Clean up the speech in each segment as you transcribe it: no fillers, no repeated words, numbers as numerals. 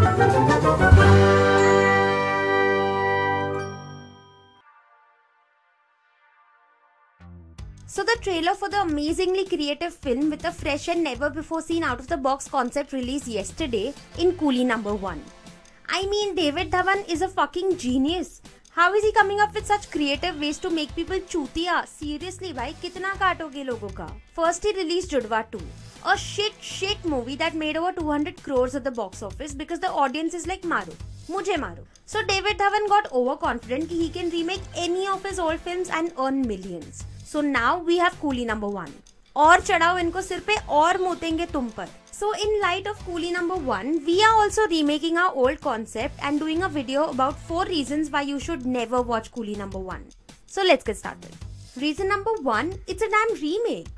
So the trailer for the amazingly creative film with a fresh and never before seen out of the box concept released yesterday in Coolie #1. I mean, David Dhawan is a fucking genius. How is he coming up with such creative ways to make people chutiya? Seriously, bhai, kitna katoge logo ka? First he released Judwaa 2. A shit movie that made over 200 crores at the box office because the audience is like maro. Mujhe maro. So David Dhawan got overconfident that he can remake any of his old films and earn millions. So now we have Coolie #1. और चढ़ाओ इनको सिर पे और मुतेंगे तुम पर. So in light of Coolie #1, we are also remaking our old concept and doing a video about 4 reasons why you should never watch Coolie #1. So let's get started. Reason number 1, it's a damn remake.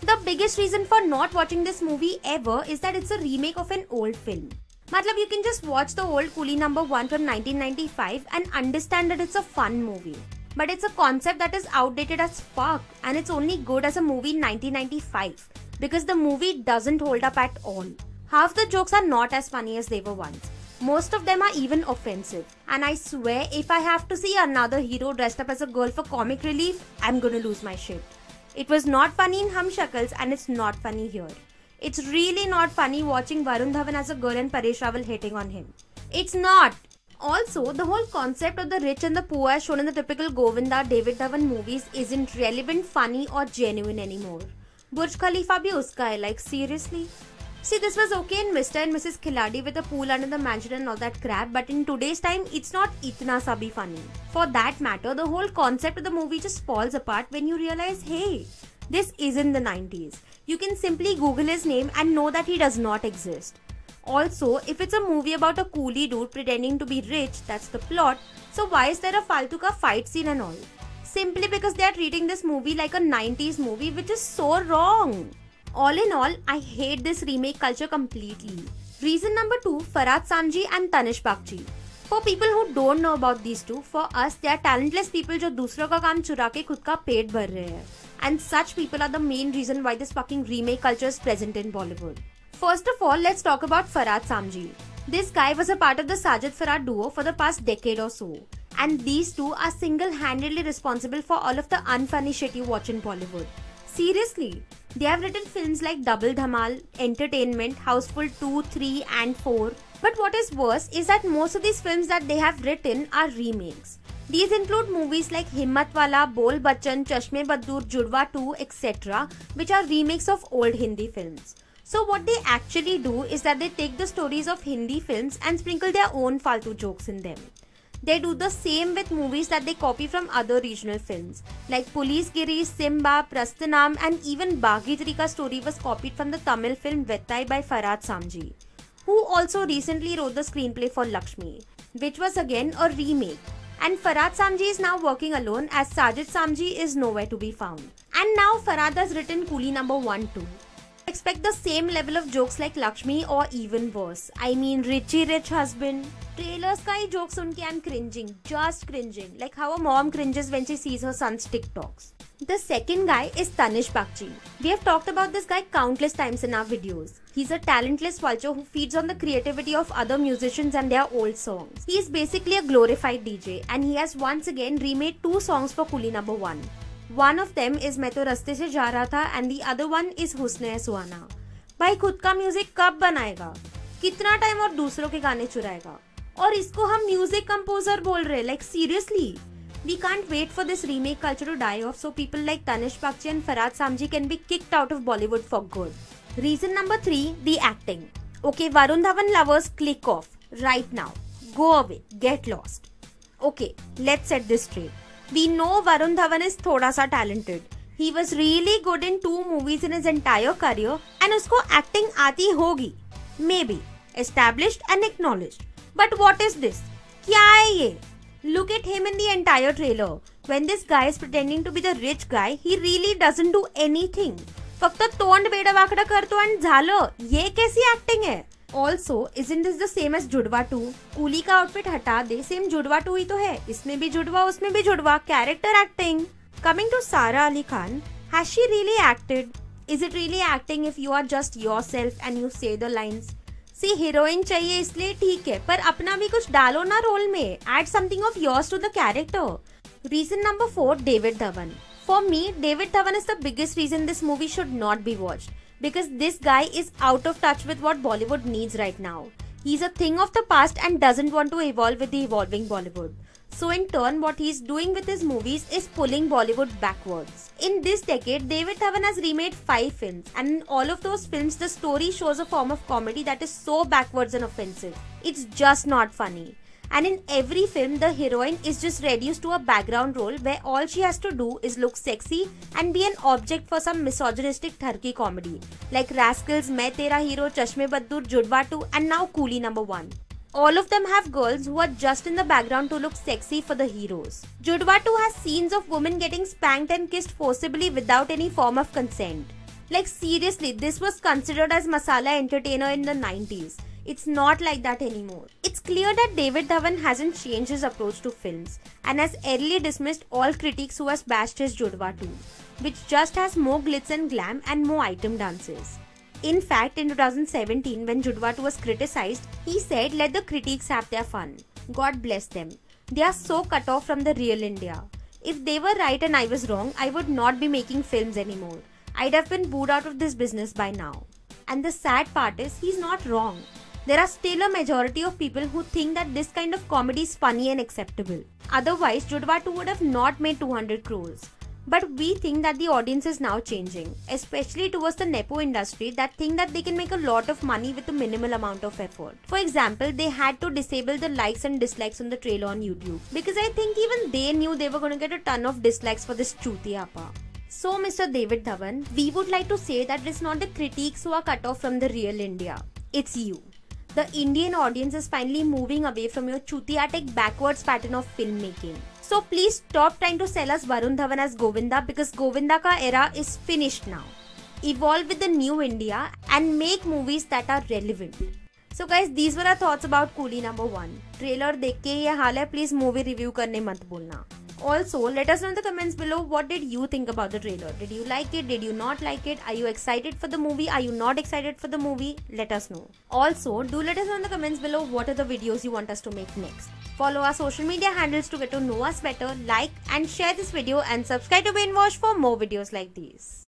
The biggest reason for not watching this movie ever is that it's a remake of an old film. Matlab, you can just watch the old Coolie #1 from 1995 and understand that it's a fun movie. But it's a concept that is outdated as fuck and it's only good as a movie in 1995 because the movie doesn't hold up at all. Half the jokes are not as funny as they were once. Most of them are even offensive. And I swear, if I have to see another hero dressed up as a girl for comic relief, I'm gonna lose my shit. It was not funny in Hum Shakals and it's not funny here. It's really not funny watching Varun Dhawan as a girl and Paresh Rawal hating on him. It's not. Also, the whole concept of the rich and the poor as shown in the typical Govinda David Dhawan movies isn't relevant, funny or genuine anymore. Burj Khalifa bhi uska hai, like seriously? See, this was okay in Mr. and Mrs. Khiladi with a pool under the mansion and all that crap, but in today's time, it's not itna sa bhi funny. For that matter, the whole concept of the movie just falls apart when you realize, hey, this isn't the 90s. You can simply Google his name and know that he does not exist. Also, if it's a movie about a coolie dude pretending to be rich, that's the plot, so why is there a faltu ka fight scene and all? Simply because they are treating this movie like a 90s movie, which is so wrong. All in all, I hate this remake culture completely. Reason number 2, Farhad Samji and Tanish Bagchi. For people who don't know about these two, for us, they are talentless people जो दूसरों का काम चुरा के खुद का पेट भर रहे हैं. And such people are the main reason why this fucking remake culture is present in Bollywood. First of all, let's talk about Farhad Samji. This guy was a part of the Sajid Farhad duo for the past decade or so. And these two are single-handedly responsible for all of the unfunny shit you watch in Bollywood. Seriously, they have written films like Double Dhamal, Entertainment, Houseful 2, 3 and 4. But what is worse is that most of these films that they have written are remakes. These include movies like Himmat Wala, Bol Bachchan, Chashme Baddoor, Judwaa 2, etc. which are remakes of old Hindi films. So what they actually do is that they take the stories of Hindi films and sprinkle their own faltu jokes in them. They do the same with movies that they copy from other regional films. Like Police Giri, Simba, Prastanam and even Baghi Trika story was copied from the Tamil film Vettai by Farhad Samji, who also recently wrote the screenplay for Lakshmi, which was again a remake. And Farhad Samji is now working alone as Sajid Samji is nowhere to be found. And now Farhad has written Coolie #1 too. Expect the same level of jokes like Lakshmi or even worse. I mean, Richie Rich Husband. Trailers ka hi jokes sunke I'm cringing, just cringing, like how a mom cringes when she sees her son's TikToks. The second guy is Tanish Bagchi. We have talked about this guy countless times in our videos. He's a talentless vulture who feeds on the creativity of other musicians and their old songs. He is basically a glorified DJ and he has once again remade 2 songs for Coolie #1. One of them is मैं तो रास्ते से जा रहा था and the other one is हुस्न है सुहाना. भाई खुद का म्यूजिक कब बनाएगा? कितना टाइम और दूसरों के गाने चुराएगा? और इसको हम म्यूजिक कंपोजर बोल रहे, like seriously? We can't wait for this remake culture to die off so people like Tanish Bagchi and Farhad Samji can be kicked out of Bollywood for good. Reason number 3, the acting. Okay, Varun Dhawan lovers, click off right now. Go away, get lost. Okay, let's set this straight. We know Varun Dhawan is thoda sa talented. He was really good in 2 movies in his entire career and usko acting aati hogi. Maybe. Established and acknowledged. But what is this? Kya hai ye? Look at him in the entire trailer. When this guy is pretending to be the rich guy, he really doesn't do anything. फक्त तोंड बेड़ा वाकड़ा करतो and झालं. ये कैसी acting है? Also, isn't this the same as Judwaa 2? Coolie का outfit हटा दे, सेम Judwaa 2 ही तो है. इसमें भी जुड़वा, उसमें भी जुड़वा. Character acting. Coming to Sara Ali Khan, has she really acted? Is it really acting if you are just yourself and you say the lines? See heroine चाहिए इसलिए ठीक है, पर अपना भी कुछ डालो ना रोल में. Add something of yours to the character. Reason number 4, David Dhawan. For me, David Dhawan is the biggest reason this movie should not be watched. Because this guy is out of touch with what Bollywood needs right now. He's a thing of the past and doesn't want to evolve with the evolving Bollywood. So in turn, what he's doing with his movies is pulling Bollywood backwards. In this decade, David Dhawan has remade 5 films, and in all of those films, the story shows a form of comedy that is so backwards and offensive. It's just not funny. And in every film, the heroine is just reduced to a background role where all she has to do is look sexy and be an object for some misogynistic tharki comedy like Rascals, Main Tera Hero, Chashme Baddur, Judwaa 2 and now Coolie number 1. All of them have girls who are just in the background to look sexy for the heroes. Judwaa 2 has scenes of women getting spanked and kissed forcibly without any form of consent. Like seriously, this was considered as masala entertainer in the 90s. It's not like that anymore. It's clear that David Dhawan hasn't changed his approach to films and has early dismissed all critics who has bashed his Judwaa 2, which just has more glitz and glam and more item dances. In fact, in 2017, when Judwaa 2 was criticized, he said, "Let the critics have their fun. God bless them. They are so cut off from the real India. If they were right and I was wrong, I would not be making films anymore. I'd have been booed out of this business by now." And the sad part is, he's not wrong. There are still a majority of people who think that this kind of comedy is funny and acceptable. Otherwise, Judwaa 2 would have not made 200 crores. But we think that the audience is now changing, especially towards the Nepo industry that think that they can make a lot of money with a minimal amount of effort. For example, they had to disable the likes and dislikes on the trailer on YouTube because I think even they knew they were going to get a ton of dislikes for this chutiya. So Mr. David Dhawan, we would like to say that it's not the critics who are cut off from the real India. It's you. The Indian audience is finally moving away from your chutiya-tic backwards pattern of filmmaking. So please stop trying to sell us Varun Dhawan as Govinda because Govinda ka era is finished now. Evolve with the new India and make movies that are relevant. So guys, these were our thoughts about Coolie number 1. Trailer देख के ये हाल है, please movie review करने मत बोलना. Also, let us know in the comments below what did you think about the trailer. Did you like it? Did you not like it? Are you excited for the movie? Are you not excited for the movie? Let us know. Also, do let us know in the comments below what are the videos you want us to make next. Follow our social media handles to get to know us better, like and share this video and subscribe to Brainwash for more videos like these.